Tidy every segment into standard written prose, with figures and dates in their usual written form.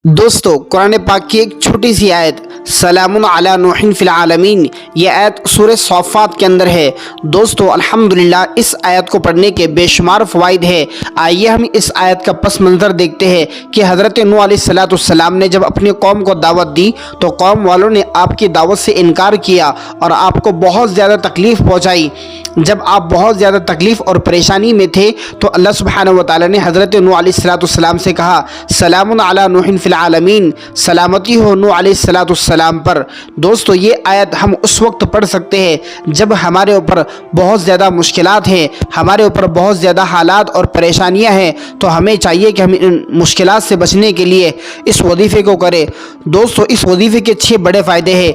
دوستو قرآن پاک کی ایک چھوٹی سی آیت سلام علی نوح فی العالمین، یہ آیت سورہ صافات کے اندر ہے۔ دوستو الحمدللہ اس آیت کو پڑھنے کے بے شمار فوائد ہے۔ آئیے ہم اس آیت کا پس منظر دیکھتے ہیں کہ حضرت نوح علیہ السلام نے جب اپنی قوم کو دعوت دی تو قوم والوں نے آپ کی دعوت سے انکار کیا اور آپ کو بہت زیادہ تکلیف پہنچائی۔ جب آپ بہت زیادہ تکلیف اور پریشانی میں تھے تو اللہ سبحانہ وتعالی نے حضرت نوح علیہ السلام سے کہا سلام علی نوح فی العالمین، سلامتی ہو نوح علیہ السلام پر۔ دوستو یہ آیت ہم اس وقت پڑھ سکتے ہیں جب ہمارے اوپر بہت زیادہ مشکلات ہیں، ہمارے اوپر بہت زیادہ حالات اور پریشانیاں ہیں، تو ہمیں چاہیے کہ ہم ان مشکلات سے بچنے کے لیے اس وظیفے کو کریں۔ دوستو اس وظیفے کے 6 بڑے فائدے ہیں۔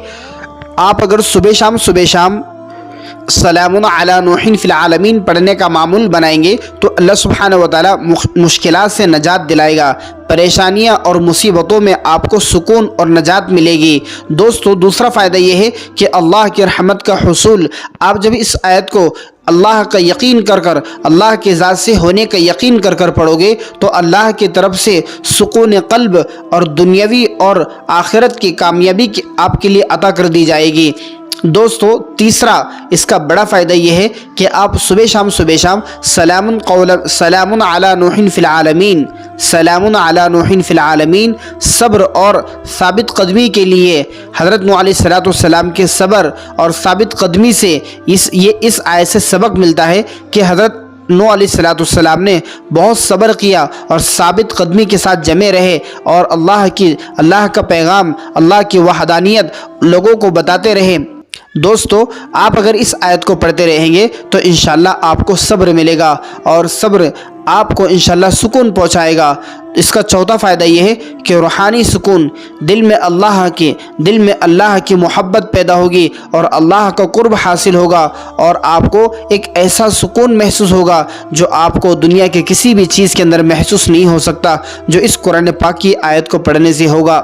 آپ اگر صبح شام سلام علی نوح فی العالمین پڑھنے کا معمول بنائیں گے تو اللہ سبحانہ وتعالی مشکلات سے نجات دلائے گا، پریشانیاں اور مصیبتوں میں آپ کو سکون اور نجات ملے گی۔ دوستو دوسرا فائدہ یہ ہے کہ اللہ کی رحمت کا حصول، آپ جب اس آیت کو اللہ کا یقین کر اللہ کے ذات سے ہونے کا یقین کر پڑھو گے تو اللہ کی طرف سے سکون قلب اور دنیاوی اور آخرت کی کامیابی آپ کے لیے عطا کر دی جائے گی۔ دوستو تیسرا اس کا بڑا فائدہ یہ ہے کہ آپ صبح شام سلام علی نوح فی العالمین، سلام علی نوح فی العالمین، صبر اور ثابت قدمی کے لیے حضرت نوح علیہ السلام کے صبر اور ثابت قدمی سے اس آیت سے سبق ملتا ہے کہ حضرت نوح علیہ السلام نے بہت صبر کیا اور ثابت قدمی کے ساتھ جمے رہے اور اللہ کا پیغام، اللہ کی وحدانیت لوگوں کو بتاتے رہے۔ دوستو آپ اگر اس آیت کو پڑھتے رہیں گے تو انشاءاللہ آپ کو صبر ملے گا اور صبر آپ کو انشاءاللہ سکون پہنچائے گا۔ اس کا چوتھا فائدہ یہ ہے کہ روحانی سکون، دل میں اللہ کی محبت پیدا ہوگی اور اللہ کا قرب حاصل ہوگا اور آپ کو ایک ایسا سکون محسوس ہوگا جو آپ کو دنیا کے کسی بھی چیز کے اندر محسوس نہیں ہو سکتا، جو اس قرآن پاک کی آیت کو پڑھنے سے ہوگا۔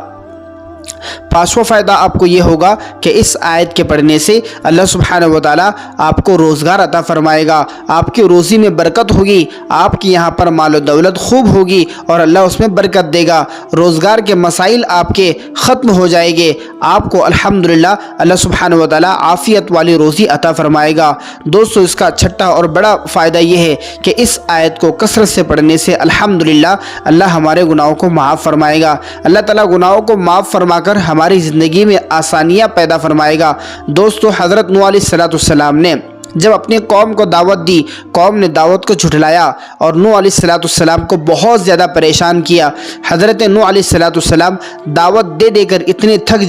پانچواں فائدہ آپ کو یہ ہوگا کہ اس آیت کے پڑھنے سے اللہ سبحانہ وتعالی آپ کو روزگار عطا فرمائے گا، آپ کی روزی میں برکت ہوگی، آپ کی یہاں پر مال و دولت خوب ہوگی اور اللہ اس میں برکت دے گا، روزگار کے مسائل آپ کے ختم ہو جائیں گے، آپ کو الحمدللہ اللہ سبحانہ وتعالی عافیت والی روزی عطا فرمائے گا۔ دوستو اس کا چھٹا اور بڑا فائدہ یہ ہے کہ اس آیت کو کثرت سے پڑھنے سے الحمدللہ اللہ ہمارے گناہوں کو معاف فرمائے گا، اللہ تعالیٰ گناہوں کو معاف فرما کر ہماری زندگی میں آسانیاں پیدا فرمائے گا۔ دوستو حضرت نوح علیہ السلام نے جب اپنی قوم کو دعوت دی، قوم نے دعوت کو جھٹلایا اور نوح علیہ السلام کو بہت زیادہ پریشان کیا۔ حضرت نوح علیہ السلام دعوت دے کر اتنے تھک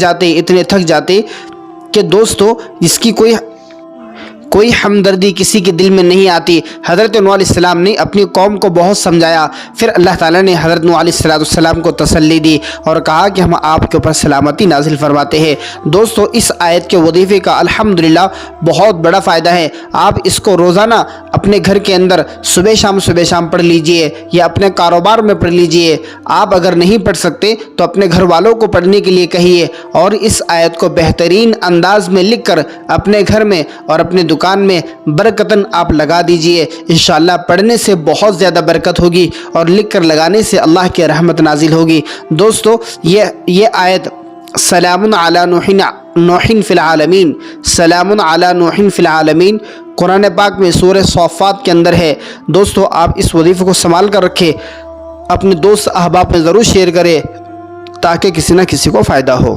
جاتے کہ دوستو اس کی کوئی ہمدردی کسی کے دل میں نہیں آتی۔ حضرت نوح علیہ السلام نے اپنی قوم کو بہت سمجھایا، پھر اللہ تعالیٰ نے حضرت نوح علیہ السلام کو تسلی دی اور کہا کہ ہم آپ کے اوپر سلامتی نازل فرماتے ہیں۔ دوستو اس آیت کے وظیفے کا الحمدللہ بہت بڑا فائدہ ہے۔ آپ اس کو روزانہ اپنے گھر کے اندر صبح شام پڑھ لیجئے یا اپنے کاروبار میں پڑھ لیجئے۔ آپ اگر نہیں پڑھ سکتے تو اپنے گھر والوں کو پڑھنے کے لیے کہیے اور اس آیت کو بہترین انداز میں لکھ کر اپنے گھر میں اور اپنے دکان میں برکتاً آپ لگا دیجئے۔ انشاءاللہ پڑھنے سے بہت زیادہ برکت ہوگی اور لکھ کر لگانے سے اللہ کی رحمت نازل ہوگی۔ دوستو یہ آیت سلام علی نوح فی العالمین، سلام علی نوح فی العالمین قرآن پاک میں سورہ صافات کے اندر ہے۔ دوستو آپ اس وظیفے کو سنبھال کر رکھیں، اپنے دوست احباب میں ضرور شیئر کریں تاکہ کسی نہ کسی کو فائدہ ہو۔